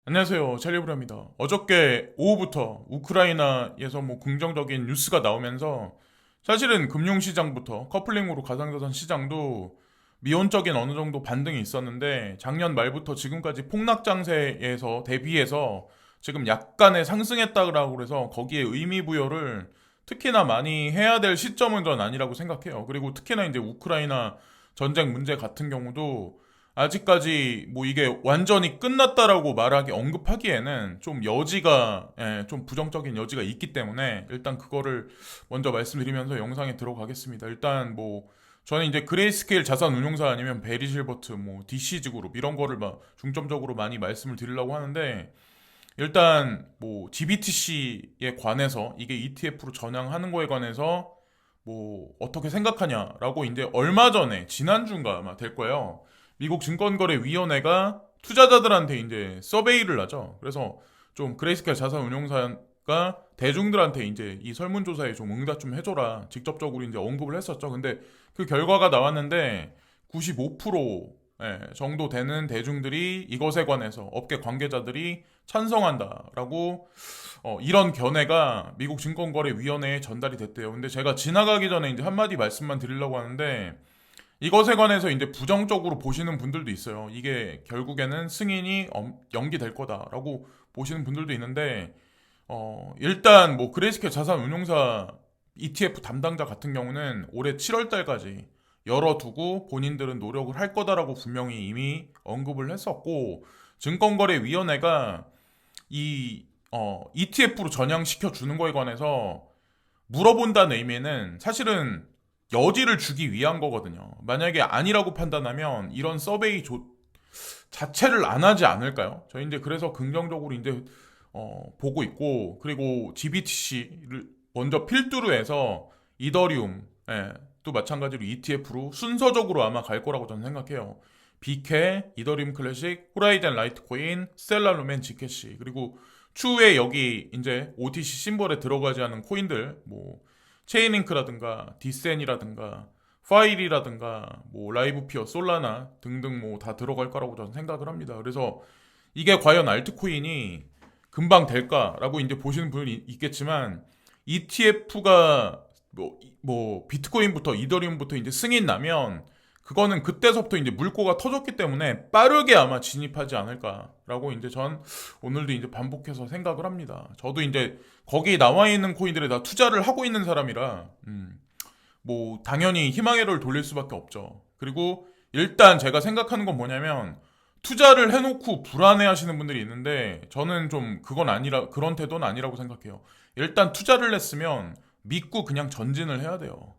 안녕하세요. 찰리브라입니다. 어저께 오후부터 우크라이나에서 긍정적인 뉴스가 나오면서 사실은 금융시장부터 커플링으로 가상자산 시장도 미온적인 어느 정도 반등이 있었는데 작년 말부터 지금까지 폭락 장세에서 대비해서 지금 약간의 상승했다고 그래서 거기에 의미 부여를 특히나 많이 해야 될 시점은 전 아니라고 생각해요. 그리고 특히나 이제 우크라이나 전쟁 문제 같은 경우도 아직까지 이게 완전히 끝났다라고 말하기 언급하기에는 좀 여지가 좀 부정적인 여지가 있기 때문에 일단 그거를 먼저 말씀드리면서 영상에 들어가겠습니다. 일단 저는 이제 그레이스케일 자산 운용사 아니면 베리실버트 DCG 그룹 이런 거를 막 중점적으로 많이 말씀을 드리려고 하는데 일단 GBTC에 관해서 이게 ETF로 전향하는 거에 관해서 어떻게 생각하냐라고 이제 얼마 전에 지난주인가 아마 될 거예요. 미국 증권거래위원회가 투자자들한테 이제 서베이를 하죠. 그래서 좀 그레이스케일 자산운용사가 대중들한테 이제 이 설문조사에 좀 응답 좀 해줘라. 직접적으로 이제 언급을 했었죠. 근데 그 결과가 나왔는데 95% 정도 되는 대중들이 이것에 관해서 업계 관계자들이 찬성한다라고 이런 견해가 미국 증권거래위원회에 전달이 됐대요. 근데 제가 지나가기 전에 이제 한마디 말씀만 드리려고 하는데 이것에 관해서 이제 부정적으로 보시는 분들도 있어요. 이게 결국에는 승인이 연기될 거다라고 보시는 분들도 있는데 일단 그레이스케일 자산운용사 ETF 담당자 같은 경우는 올해 7월 달까지 열어두고 본인들은 노력을 할 거다라고 분명히 이미 언급을 했었고 증권거래위원회가 이 ETF로 전향시켜 주는 거에 관해서 물어본다는 의미는 사실은 여지를 주기 위한 거거든요. 만약에 아니라고 판단하면 이런 서베이 자체를 안 하지 않을까요? 저희 이제 그래서 긍정적으로 이제 보고 있고 그리고 GBTC를 먼저 필두로 해서 이더리움 또 마찬가지로 ETF로 순서적으로 아마 갈 거라고 저는 생각해요. 비케, 이더리움 클래식, 호라이즌 라이트코인, 스텔라 루멘, 지캐시 그리고 추후에 여기 이제 OTC 심벌에 들어가지 않은 코인들 체인링크라든가 디센이라든가 파일이라든가 라이브피어, 솔라나 등등 다 들어갈 거라고 저는 생각을 합니다. 그래서 이게 과연 알트코인이 금방 될까라고 이제 보시는 분이 있겠지만 ETF가 비트코인부터 이더리움부터 이제 승인 나면 그거는 그때서부터 이제 물꼬가 터졌기 때문에 빠르게 아마 진입하지 않을까라고 이제 전 오늘도 이제 반복해서 생각을 합니다. 저도 이제 거기 나와 있는 코인들에 다 투자를 하고 있는 사람이라 당연히 희망회로를 돌릴 수밖에 없죠. 그리고 일단 제가 생각하는 건 뭐냐면 투자를 해놓고 불안해하시는 분들이 있는데 저는 좀 그건 아니라 그런 태도는 아니라고 생각해요. 일단 투자를 했으면 믿고 그냥 전진을 해야 돼요.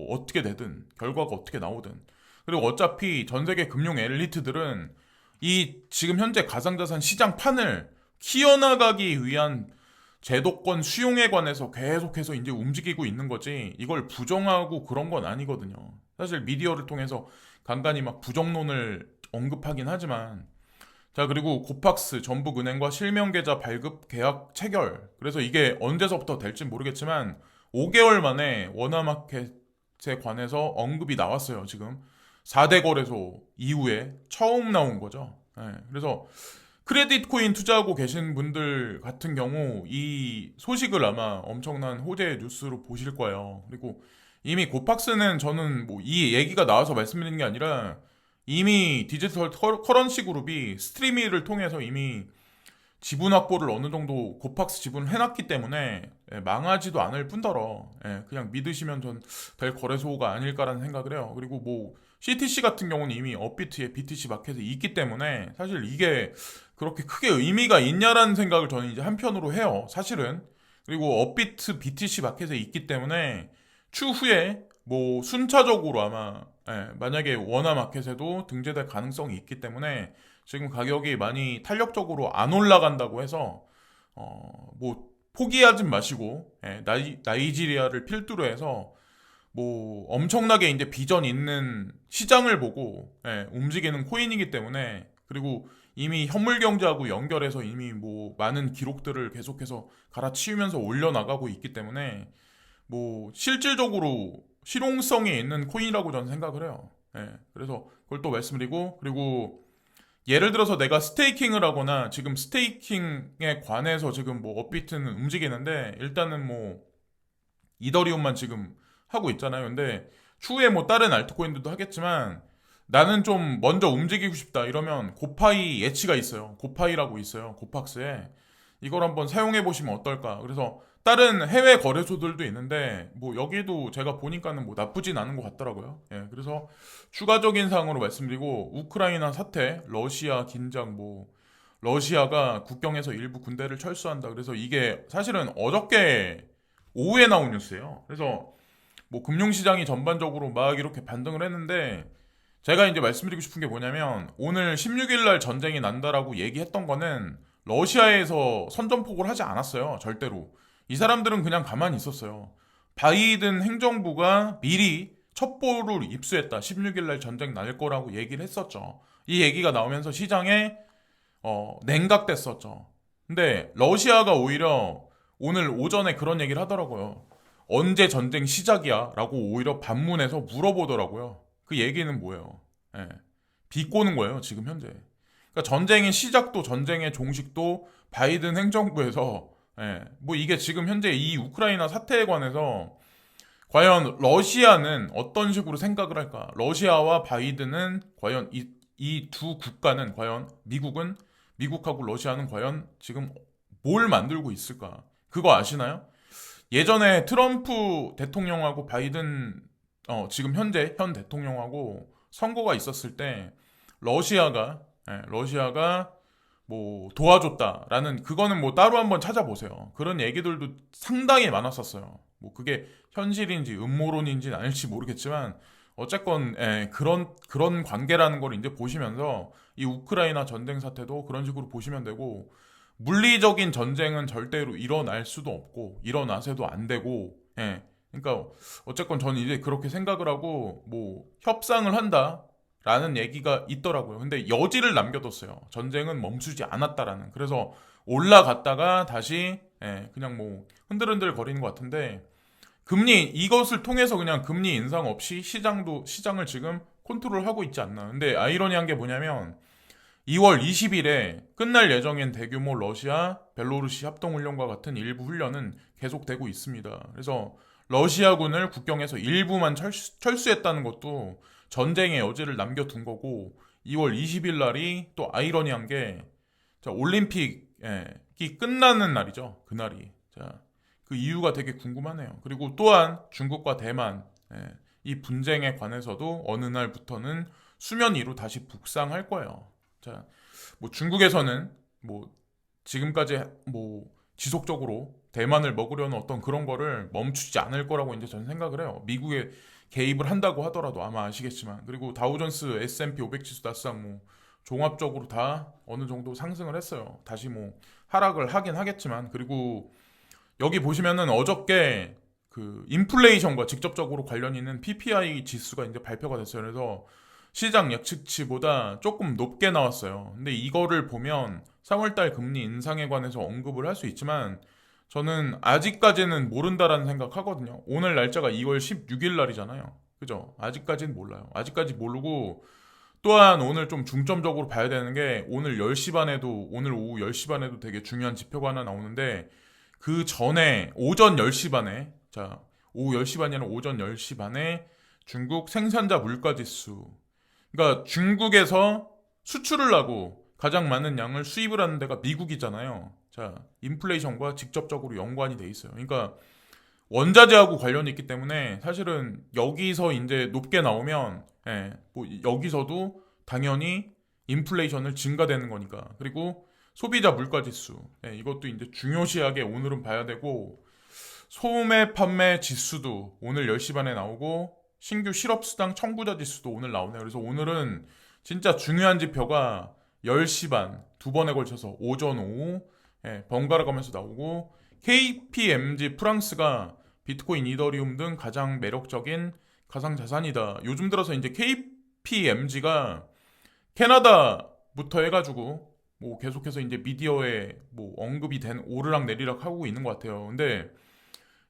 어떻게 되든 결과가 어떻게 나오든 그리고 어차피 전 세계 금융 엘리트들은 이 지금 현재 가상자산 시장 판을 키워나가기 위한 제도권 수용에 관해서 계속해서 이제 움직이고 있는 거지 이걸 부정하고 그런 건 아니거든요. 사실 미디어를 통해서 간간히 막 부정론을 언급하긴 하지만 자 그리고 고팍스 전북은행과 실명계좌 발급 계약 체결 그래서 이게 언제서부터 될지 모르겠지만 5개월 만에 워너마켓에 관해서 언급이 나왔어요. 지금 4대 거래소 이후에 처음 나온 거죠. 그래서 크레딧 코인 투자하고 계신 분들 같은 경우 이 소식을 아마 엄청난 호재의 뉴스로 보실 거예요. 그리고 이미 고팍스는 저는 이 얘기가 나와서 말씀드리는 게 아니라 이미 디지털 커런시 그룹이 스트리미를 통해서 이미 지분 확보를 어느 정도 고팍스 지분을 해놨기 때문에 망하지도 않을 뿐더러 그냥 믿으시면 전 될 거래소가 아닐까라는 생각을 해요. 그리고 CTC 같은 경우는 이미 업비트에 BTC 마켓에 있기 때문에 사실 이게 그렇게 크게 의미가 있냐라는 생각을 저는 이제 한편으로 해요. 사실은. 그리고 업비트 BTC 마켓에 있기 때문에 추후에 순차적으로 아마 만약에 원화 마켓에도 등재될 가능성이 있기 때문에 지금 가격이 많이 탄력적으로 안 올라간다고 해서 포기하지 마시고 나이지리아를 필두로 해서 엄청나게 이제 비전 있는 시장을 보고 움직이는 코인이기 때문에 그리고 이미 현물 경제하고 연결해서 이미 많은 기록들을 계속해서 갈아치우면서 올려나가고 있기 때문에 실질적으로 실용성이 있는 코인이라고 저는 생각을 해요. 그래서 그걸 또 말씀드리고 그리고 예를 들어서 내가 스테이킹을 하거나 지금 스테이킹에 관해서 지금 뭐 업비트는 움직이는데 일단은 뭐 이더리움만 지금 하고 있잖아요. 근데 추후에 뭐 다른 알트코인들도 하겠지만 나는 좀 먼저 움직이고 싶다 이러면 고파이 예치가 있어요. 고파이라고 있어요. 고팍스에. 이걸 한번 사용해 보시면 어떨까. 그래서 다른 해외 거래소들도 있는데 뭐 여기도 제가 보니까는 뭐 나쁘진 않은 것 같더라고요. 예, 그래서 추가적인 사항으로 말씀드리고 우크라이나 사태, 러시아 긴장 뭐 러시아가 국경에서 일부 군대를 철수한다. 그래서 이게 사실은 어저께 오후에 나온 뉴스예요. 그래서 뭐 금융시장이 전반적으로 막 이렇게 반등을 했는데 제가 이제 말씀드리고 싶은 게 뭐냐면 오늘 16일 날 전쟁이 난다라고 얘기했던 거는 러시아에서 선전포고를 하지 않았어요. 절대로. 이 사람들은 그냥 가만히 있었어요. 바이든 행정부가 미리 첩보를 입수했다. 16일 날 전쟁 날 거라고 얘기를 했었죠. 이 얘기가 나오면서 시장에 냉각됐었죠. 근데 러시아가 오히려 오늘 오전에 그런 얘기를 하더라고요. 언제 전쟁 시작이야? 라고 오히려 반문해서 물어보더라고요. 그 얘기는 뭐예요? 예. 비꼬는 거예요, 지금 현재. 그러니까 전쟁의 시작도 전쟁의 종식도 바이든 행정부에서 뭐 이게 지금 현재 이 우크라이나 사태에 관해서 과연 러시아는 어떤 식으로 생각을 할까? 러시아와 바이든은 과연 이 두 국가는 과연 미국하고 러시아는 과연 지금 뭘 만들고 있을까? 그거 아시나요? 예전에 트럼프 대통령하고 바이든 지금 현재 현 대통령하고 선거가 있었을 때 러시아가 뭐 도와줬다라는 그거는 뭐 따로 한번 찾아보세요. 그런 얘기들도 상당히 많았었어요. 뭐 그게 현실인지 음모론인지는 아닐지 모르겠지만 어쨌건 그런 관계라는 걸 이제 보시면서 이 우크라이나 전쟁 사태도 그런 식으로 보시면 되고 물리적인 전쟁은 절대로 일어날 수도 없고 일어나서도 안 되고 그러니까 어쨌건 저는 이제 그렇게 생각을 하고 뭐 협상을 한다라는 얘기가 있더라고요. 근데 여지를 남겨뒀어요. 전쟁은 멈추지 않았다라는. 그래서 올라갔다가 다시 그냥 뭐 흔들흔들 거리는 것 같은데 금리 이것을 통해서 그냥 금리 인상 없이 시장을 지금 컨트롤하고 있지 않나. 근데 아이러니한 게 뭐냐면 2월 20일에 끝날 예정인 대규모 러시아, 벨로루시 합동훈련과 같은 일부 훈련은 계속되고 있습니다. 그래서 러시아군을 국경에서 일부만 철수했다는 것도 전쟁의 여지를 남겨둔 거고 2월 20일 날이 또 아이러니한 게 올림픽이 끝나는 날이죠. 그날이. 자, 그 이유가 되게 궁금하네요. 그리고 또한 중국과 대만 이 분쟁에 관해서도 어느 날부터는 수면 위로 다시 북상할 거예요. 자, 뭐 중국에서는 뭐 지금까지 뭐 지속적으로 대만을 먹으려는 어떤 그런 거를 멈추지 않을 거라고 이제 저는 생각을 해요. 미국에 개입을 한다고 하더라도 아마 아시겠지만 그리고 다우존스, S&P 500 지수, 나스닥 뭐 종합적으로 다 어느 정도 상승을 했어요. 다시 뭐 하락을 하긴 하겠지만 그리고 여기 보시면은 어저께 그 인플레이션과 직접적으로 관련 있는 PPI 지수가 이제 발표가 됐어요. 그래서 시장 예측치보다 조금 높게 나왔어요. 근데 이거를 보면 3월달 금리 인상에 관해서 언급을 할 수 있지만 저는 아직까지는 모른다라는 생각하거든요. 오늘 날짜가 2월 16일 날이잖아요. 그죠? 아직까지는 몰라요. 아직까지 모르고 또한 오늘 좀 중점적으로 봐야 되는 게 오늘 오후 10시 반에도 되게 중요한 지표가 하나 나오는데 그 전에 오전 10시 반에 오후 10시 반이 아니라 오전 10시 반에 중국 생산자 물가지수 그러니까 중국에서 수출을 하고 가장 많은 양을 수입을 하는 데가 미국이잖아요. 자, 인플레이션과 직접적으로 연관이 돼 있어요. 그러니까 원자재하고 관련이 있기 때문에 사실은 여기서 이제 높게 나오면 뭐 여기서도 당연히 인플레이션을 증가되는 거니까. 그리고 소비자 물가지수 이것도 이제 중요시하게 오늘은 봐야 되고 소매 판매 지수도 오늘 10시 반에 나오고 신규 실업수당 청구자 지수도 오늘 나오네요. 그래서 오늘은 진짜 중요한 지표가 10시 반 두 번에 걸쳐서 오전 오후 번갈아 가면서 나오고 KPMG 프랑스가 비트코인, 이더리움 등 가장 매력적인 가상자산이다. 요즘 들어서 이제 KPMG가 캐나다부터 해가지고 뭐 계속해서 이제 미디어에 뭐 언급이 된 오르락 내리락 하고 있는 것 같아요. 근데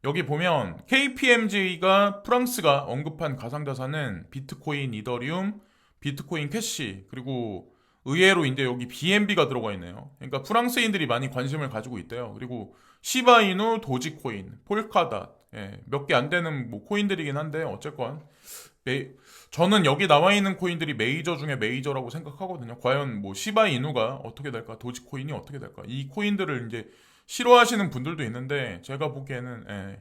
여기 보면 KPMG가 프랑스가 언급한 가상자산은 비트코인, 이더리움, 비트코인 캐시 그리고 의외로 이제 여기 BNB가 들어가 있네요. 그러니까 프랑스인들이 많이 관심을 가지고 있대요. 그리고 시바이누, 도지코인, 폴카닷, 몇 개 안 되는 뭐 코인들이긴 한데 어쨌건 메- 저는 여기 나와 있는 코인들이 메이저 중에 메이저라고 생각하거든요. 과연 뭐 시바이누가 어떻게 될까, 도지코인이 어떻게 될까, 이 코인들을 이제 싫어하시는 분들도 있는데 제가 보기에는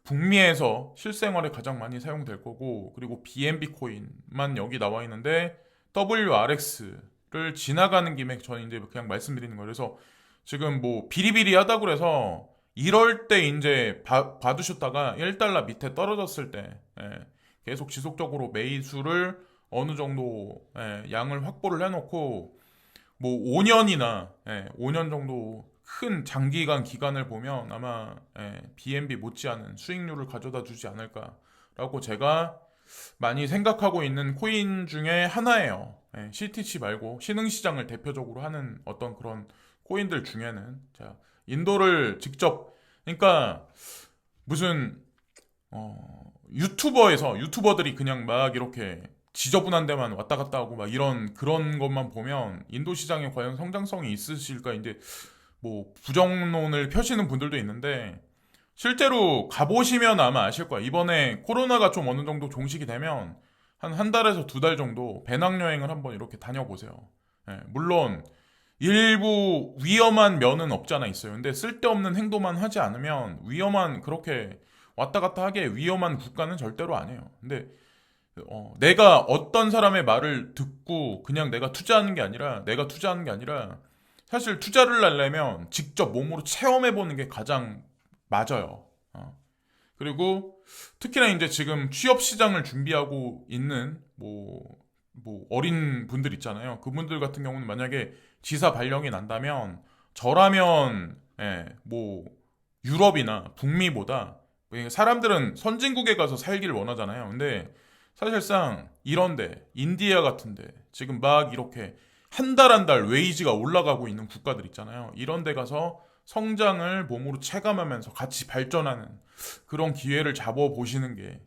북미에서 실생활에 가장 많이 사용될 거고, 그리고 BNB 코인만 여기 나와 있는데 WRX를 지나가는 김에 저는 이제 그냥 말씀드리는 거예요. 그래서 지금 뭐 비리비리하다고 그래서 이럴 때 이제 받으셨다가 1달러 밑에 떨어졌을 때 계속 지속적으로 매수를 어느 정도 양을 확보를 해놓고 뭐 5년이나 5년 정도 큰 장기간 기간을 보면 아마 BNB 못지않은 수익률을 가져다 주지 않을까라고 제가 많이 생각하고 있는 코인 중에 하나예요. CTC 말고 신흥시장을 대표적으로 하는 어떤 그런 코인들 중에는 자, 인도를 직접, 그러니까 무슨 유튜버들이 그냥 막 이렇게 지저분한 데만 왔다 갔다 하고 막 이런 그런 것만 보면 인도 시장에 과연 성장성이 있으실까 이제 뭐 부정론을 펴시는 분들도 있는데, 실제로 가보시면 아마 아실 거야. 이번에 코로나가 좀 어느 정도 종식이 되면 한 달에서 2달 정도 배낭여행을 한번 이렇게 다녀보세요. 물론 일부 위험한 면은 없잖아 있어요. 근데 쓸데없는 행동만 하지 않으면 위험한, 그렇게 왔다 갔다 하게 위험한 국가는 절대로 아니에요. 근데 내가 어떤 사람의 말을 듣고 그냥 내가 투자하는 게 아니라 사실 투자를 하려면 직접 몸으로 체험해 보는 게 가장 맞아요. 그리고 특히나 이제 지금 취업 시장을 준비하고 있는 뭐 어린 분들 있잖아요. 그분들 같은 경우는 만약에 지사 발령이 난다면 저라면 뭐 유럽이나 북미보다, 사람들은 선진국에 가서 살기를 원하잖아요. 근데 사실상 이런데 인디아 같은데 지금 막 이렇게 한 달 한 달 웨이지가 올라가고 있는 국가들 있잖아요. 이런 데 가서 성장을 몸으로 체감하면서 같이 발전하는 그런 기회를 잡아보시는 게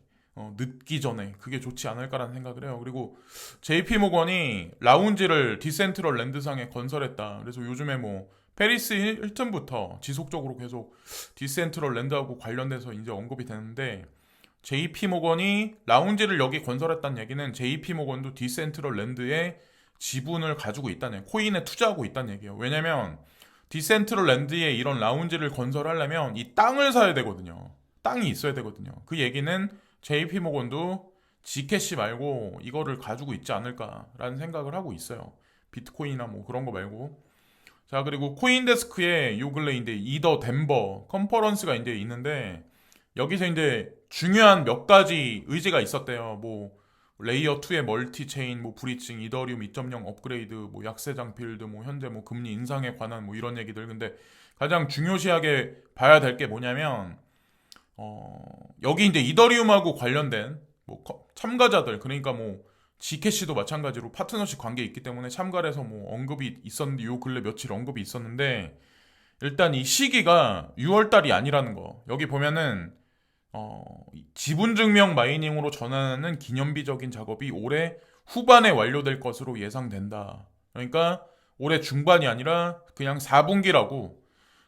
늦기 전에 그게 좋지 않을까라는 생각을 해요. 그리고 JP 모건이 라운지를 디센트럴 랜드상에 건설했다. 그래서 요즘에 뭐 페리스 힐튼부터 지속적으로 계속 디센트럴 랜드하고 관련돼서 이제 언급이 되는데, JP 모건이 라운지를 여기 건설했다는 얘기는 JP 모건도 디센트럴 랜드에 지분을 가지고 있다는 얘기예요. 코인에 투자하고 있다는 얘기예요. 왜냐면 디센트럴 랜드에 이런 라운지를 건설하려면 이 땅을 사야 되거든요. 땅이 있어야 되거든요. 그 얘기는 JP 모건도 G캐시 말고 이거를 가지고 있지 않을까라는 생각을 하고 있어요. 비트코인이나 뭐 그런 거 말고. 자, 그리고 코인데스크에 요 근래 이제 이더 덴버 컨퍼런스가 이제 있는데, 여기서 이제 중요한 몇 가지 의제가 있었대요. 뭐 레이어 2의 멀티 체인, 뭐 브리칭, 이더리움 2.0 업그레이드, 뭐 약세장 빌드, 뭐 현재 뭐 금리 인상에 관한 뭐 이런 얘기들. 근데 가장 중요시하게 봐야 될 게 뭐냐면 여기 이제 이더리움하고 관련된 뭐 참가자들, 그러니까 뭐 G캐시도 마찬가지로 파트너십 관계에 있기 때문에 참가를 해서 뭐 언급이 있었는데, 요 근래 며칠 언급이 있었는데, 일단 이 시기가 6월 달이 아니라는 거. 여기 보면은 지분증명 마이닝으로 전환하는 기념비적인 작업이 올해 후반에 완료될 것으로 예상된다. 그러니까 올해 중반이 아니라 그냥 4분기라고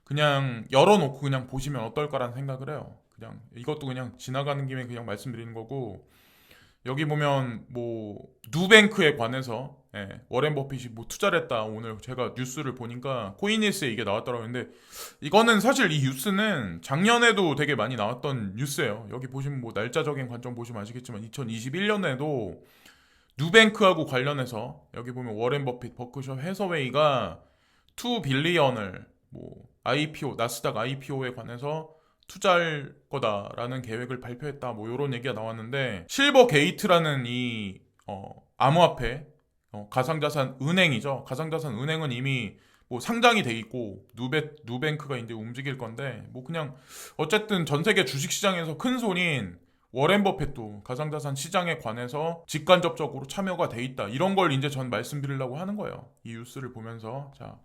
그냥 열어놓고 그냥 보시면 어떨까라는 생각을 해요. 그냥 이것도 그냥 지나가는 김에 그냥 말씀드리는 거고, 여기 보면 뭐 누뱅크에 관해서 워렌 버핏이 뭐 투자를 했다. 오늘 제가 뉴스를 보니까 코인니스에 이게 나왔더라고요. 근데 이거는 사실 이 뉴스는 작년에도 되게 많이 나왔던 뉴스예요. 여기 보시면 뭐 날짜적인 관점 보시면 아시겠지만 2021년에도 누뱅크하고 관련해서 여기 보면 워렌 버핏, 버크셔 해서웨이가 2 빌리언을 뭐 IPO, 나스닥 IPO에 관해서 투자할 거다라는 계획을 발표했다. 뭐 이런 얘기가 나왔는데, 실버 게이트라는 이 암호화폐 가상자산 은행이죠. 가상자산 은행은 이미 뭐 상장이 돼 있고 누뱅크가 이제 움직일 건데, 뭐 그냥 어쨌든 전 세계 주식 시장에서 큰 손인 워렌 버핏도 가상자산 시장에 관해서 직간접적으로 참여가 돼 있다. 이런 걸 이제 전 말씀드리려고 하는 거예요. 이 뉴스를 보면서. 자,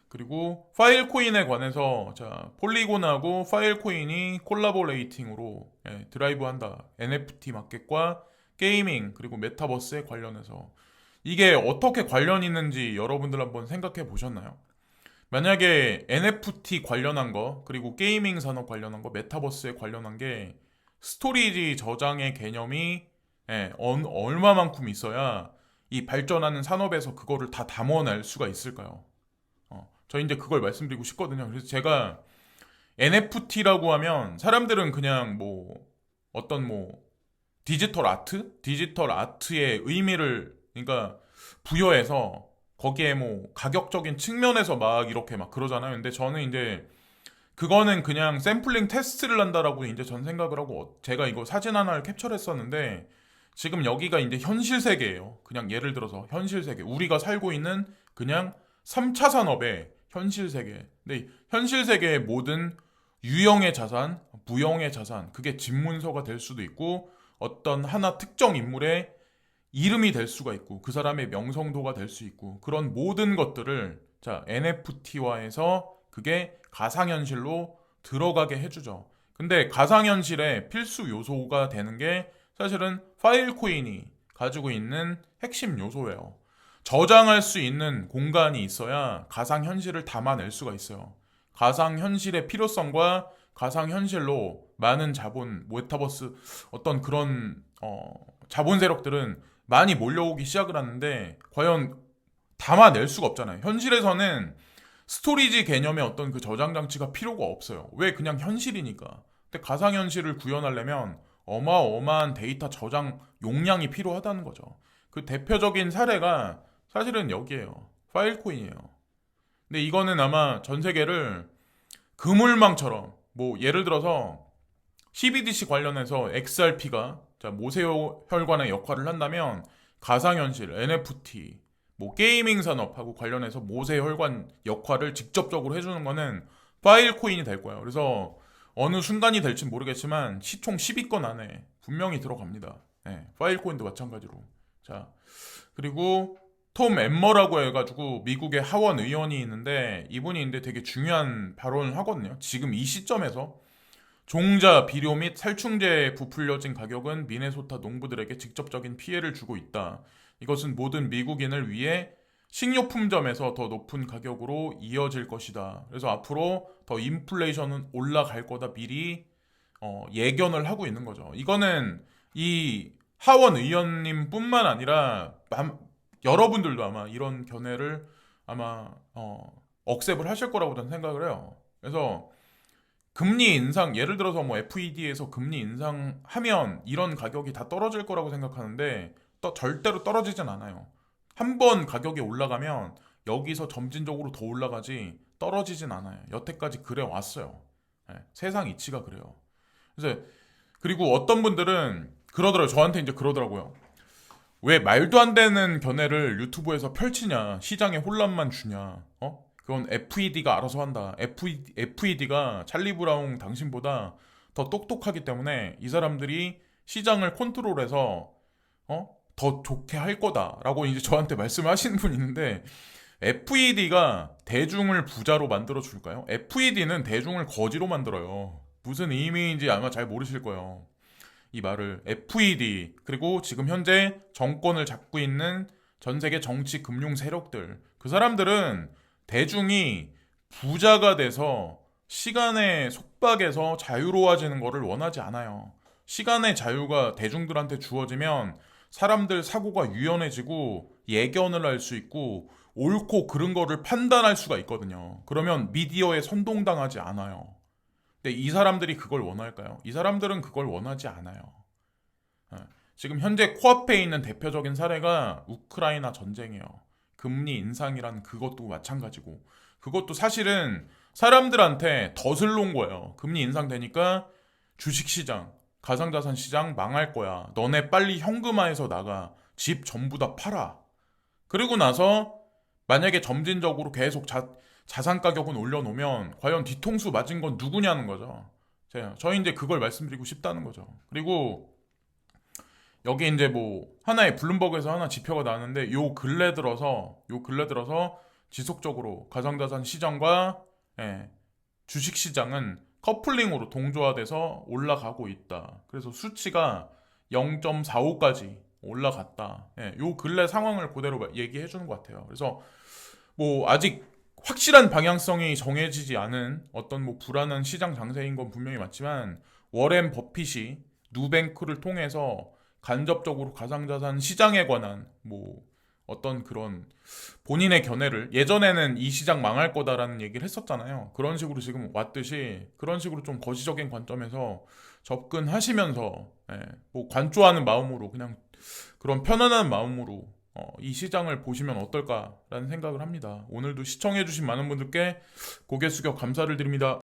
그리고 파일코인에 관해서 자, 폴리곤하고 파일코인이 콜라보레이팅으로 드라이브한다. NFT 마켓과 게이밍 그리고 메타버스에 관련해서 이게 어떻게 관련 있는지 여러분들 한번 생각해 보셨나요? 만약에 NFT 관련한 거, 그리고 게이밍 산업 관련한 거, 메타버스에 관련한 게 스토리지 저장의 개념이 얼마만큼 있어야 이 발전하는 산업에서 그거를 다 담아낼 수가 있을까요? 저 이제 그걸 말씀드리고 싶거든요. 그래서 제가 NFT라고 하면 사람들은 그냥 뭐 어떤 뭐 디지털 아트? 디지털 아트의 의미를 그러니까 부여해서 거기에 뭐 가격적인 측면에서 막 이렇게 막 그러잖아요. 근데 저는 이제 그거는 그냥 샘플링 테스트를 한다라고 이제 전 생각을 하고 제가 이거 사진 하나를 캡처했었는데 지금 여기가 이제 현실 세계예요. 그냥 예를 들어서 현실 세계. 우리가 살고 있는 그냥 3차 산업의 현실 세계. 근데 현실 세계의 모든 유형의 자산, 무형의 자산, 그게 집문서가 될 수도 있고 어떤 하나 특정 인물의 이름이 될 수가 있고 그 사람의 명성도가 될 수 있고 그런 모든 것들을 자 NFT화해서 그게 가상현실로 들어가게 해주죠. 근데 가상현실의 필수 요소가 되는 게 사실은 파일 코인이 가지고 있는 핵심 요소예요. 저장할 수 있는 공간이 있어야 가상현실을 담아낼 수가 있어요. 가상현실의 필요성과 가상현실로 많은 자본, 메타버스 어떤 그런 자본 세력들은 많이 몰려오기 시작을 하는데 과연 담아낼 수가 없잖아요. 현실에서는 스토리지 개념의 어떤 그 저장 장치가 필요가 없어요. 왜? 그냥 현실이니까. 근데 가상현실을 구현하려면 어마어마한 데이터 저장 용량이 필요하다는 거죠. 그 대표적인 사례가 사실은 여기에요. 파일코인이에요. 근데 이거는 아마 전 세계를 그물망처럼 뭐 예를 들어서 CBDC 관련해서 XRP가 모세혈 혈관의 역할을 한다면 가상현실, NFT, 뭐 게이밍 산업하고 관련해서 모세혈관 역할을 직접적으로 해주는 거는 파일 코인이 될 거예요. 그래서 어느 순간이 될지 모르겠지만 시총 10위권 안에 분명히 들어갑니다. 파일 코인도 마찬가지로. 자, 그리고 톰 엠머라고 해가지고 미국의 하원 의원이 있는데 이분이 근데 되게 중요한 발언을 하거든요. 지금 이 시점에서 종자, 비료 및 살충제에 부풀려진 가격은 미네소타 농부들에게 직접적인 피해를 주고 있다. 이것은 모든 미국인을 위해 식료품점에서 더 높은 가격으로 이어질 것이다. 그래서 앞으로 더 인플레이션은 올라갈 거다 미리 예견을 하고 있는 거죠. 이거는 이 하원 의원님뿐만 아니라 여러분들도 아마 이런 견해를 아마 억셉을 하실 거라고 저는 생각을 해요. 그래서 금리 인상, 예를 들어서 뭐 FED에서 금리 인상하면 이런 가격이 다 떨어질 거라고 생각하는데 또 절대로 떨어지진 않아요. 한 번 가격이 올라가면 여기서 점진적으로 더 올라가지 떨어지진 않아요. 여태까지 그래 왔어요. 세상 이치가 그래요. 그래서 그리고 어떤 분들은 그러더라고요. 저한테 이제 그러더라고요. 왜 말도 안 되는 견해를 유튜브에서 펼치냐? 시장에 혼란만 주냐? 그건 FED가 알아서 한다. FED가 찰리 브라운 당신보다 더 똑똑하기 때문에 이 사람들이 시장을 컨트롤해서 더 좋게 할 거다라고 이제 저한테 말씀하시는 분이 있는데 FED가 대중을 부자로 만들어 줄까요? FED는 대중을 거지로 만들어요. 무슨 의미인지 아마 잘 모르실 거예요. 이 말을 FED 그리고 지금 현재 정권을 잡고 있는 전 세계 정치 금융 세력들 그 사람들은 대중이 부자가 돼서 시간의 속박에서 자유로워지는 것을 원하지 않아요. 시간의 자유가 대중들한테 주어지면 사람들 사고가 유연해지고 예견을 할 수 있고 옳고 그른 거를 판단할 수가 있거든요. 그러면 미디어에 선동당하지 않아요. 근데 이 사람들이 그걸 원할까요? 이 사람들은 그걸 원하지 않아요. 지금 현재 코앞에 있는 대표적인 사례가 우크라이나 전쟁이에요. 금리 인상이란 그것도 마찬가지고 그것도 사실은 사람들한테 덫을 놓은 거예요. 금리 인상되니까 주식시장, 가상자산 시장 망할 거야. 너네 빨리 현금화해서 나가. 집 전부 다 팔아. 그리고 나서 만약에 점진적으로 계속 자산 가격은 올려놓으면 과연 뒤통수 맞은 건 누구냐는 거죠. 저희 이제 그걸 말씀드리고 싶다는 거죠. 그리고 여기 이제 뭐 하나의 블룸버그에서 하나 지표가 나왔는데 요 근래 들어서 지속적으로 가상자산 시장과 주식 시장은 커플링으로 동조화돼서 올라가고 있다. 그래서 수치가 0.45까지 올라갔다. 예, 요 근래 상황을 그대로 얘기해 주는 것 같아요. 그래서 뭐 아직 확실한 방향성이 정해지지 않은 어떤 뭐 불안한 시장 장세인 건 분명히 맞지만 워렌 버핏이 누뱅크를 통해서 간접적으로 가상자산 시장에 관한 뭐 어떤 그런 본인의 견해를 예전에는 이 시장 망할 거다라는 얘기를 했었잖아요. 그런 식으로 지금 왔듯이 그런 식으로 좀 거시적인 관점에서 접근하시면서 뭐 관조하는 마음으로 그냥 그런 편안한 마음으로 이 시장을 보시면 어떨까라는 생각을 합니다. 오늘도 시청해주신 많은 분들께 고개 숙여 감사를 드립니다.